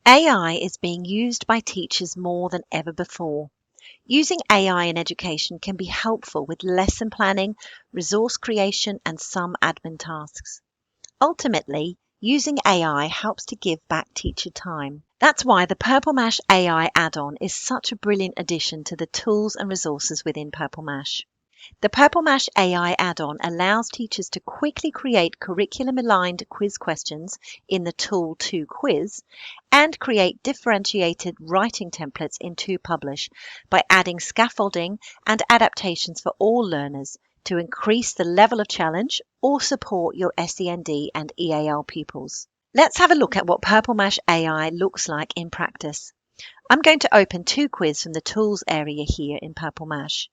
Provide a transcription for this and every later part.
AI is being used by teachers more than ever before. Using AI in education can be helpful with lesson planning, resource creation, and some admin tasks. Ultimately, using AI helps to give back teacher time. That's why the Purple Mash AI add-on is such a brilliant addition to the tools and resources within Purple Mash. The Purple Mash AI add-on allows teachers to quickly create curriculum-aligned quiz questions in the Tool to Quiz and create differentiated writing templates in To Publish by adding scaffolding and adaptations for all learners to increase the level of challenge or support your SEND and EAL pupils. Let's have a look at what Purple Mash AI looks like in practice. I'm going to open To Quiz from the Tools area here in Purple Mash.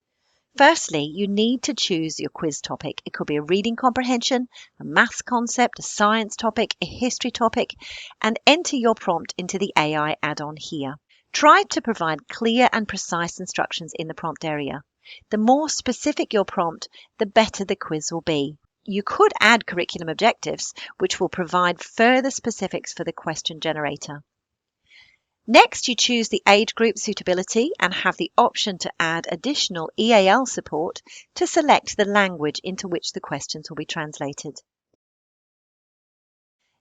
Firstly, you need to choose your quiz topic. It could be a reading comprehension, a maths concept, a science topic, a history topic, and enter your prompt into the AI add-on here. Try to provide clear and precise instructions in the prompt area. The more specific your prompt, the better the quiz will be. You could add curriculum objectives, which will provide further specifics for the question generator. Next, you choose the age group suitability and have the option to add additional EAL support to select the language into which the questions will be translated.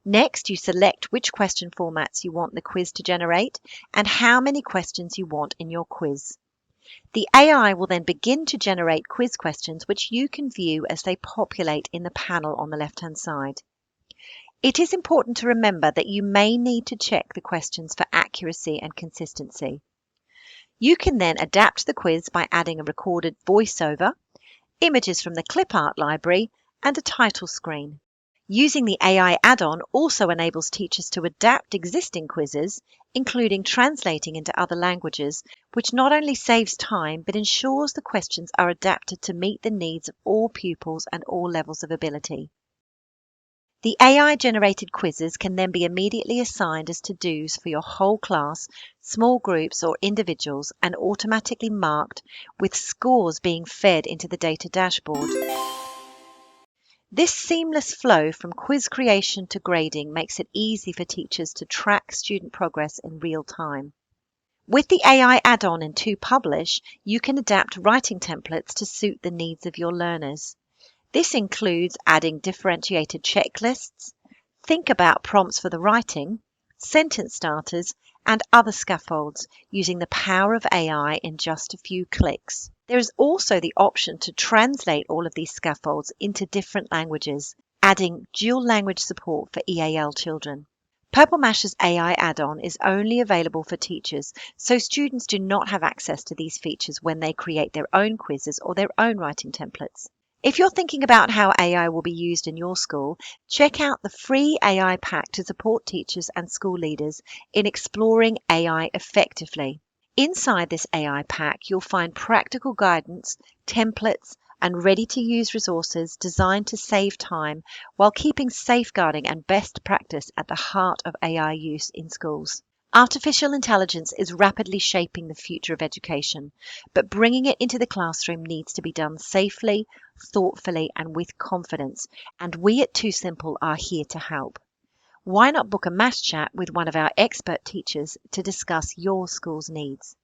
Next, you select which question formats you want the quiz to generate and how many questions you want in your quiz. The AI will then begin to generate quiz questions which you can view as they populate in the panel on the left-hand side. It is important to remember that you may need to check the questions for accuracy and consistency. You can then adapt the quiz by adding a recorded voiceover, images from the clip art library, and a title screen. Using the AI add-on also enables teachers to adapt existing quizzes, including translating into other languages, which not only saves time but ensures the questions are adapted to meet the needs of all pupils and all levels of ability. The AI-generated quizzes can then be immediately assigned as to-dos for your whole class, small groups or individuals, and automatically marked with scores being fed into the data dashboard. This seamless flow from quiz creation to grading makes it easy for teachers to track student progress in real time. With the AI add-on in To Publish, you can adapt writing templates to suit the needs of your learners. This includes adding differentiated checklists, think about prompts for the writing, sentence starters, and other scaffolds using the power of AI in just a few clicks. There is also the option to translate all of these scaffolds into different languages, adding dual language support for EAL children. Purple Mash's AI add-on is only available for teachers, so students do not have access to these features when they create their own quizzes or their own writing templates. If you're thinking about how AI will be used in your school, check out the free AI pack to support teachers and school leaders in exploring AI effectively. Inside this AI pack, you'll find practical guidance, templates, and ready-to-use resources designed to save time while keeping safeguarding and best practice at the heart of AI use in schools. Artificial intelligence is rapidly shaping the future of education, but bringing it into the classroom needs to be done safely, thoughtfully, and with confidence, and we at Too Simple are here to help. Why not book a mash chat with one of our expert teachers to discuss your school's needs?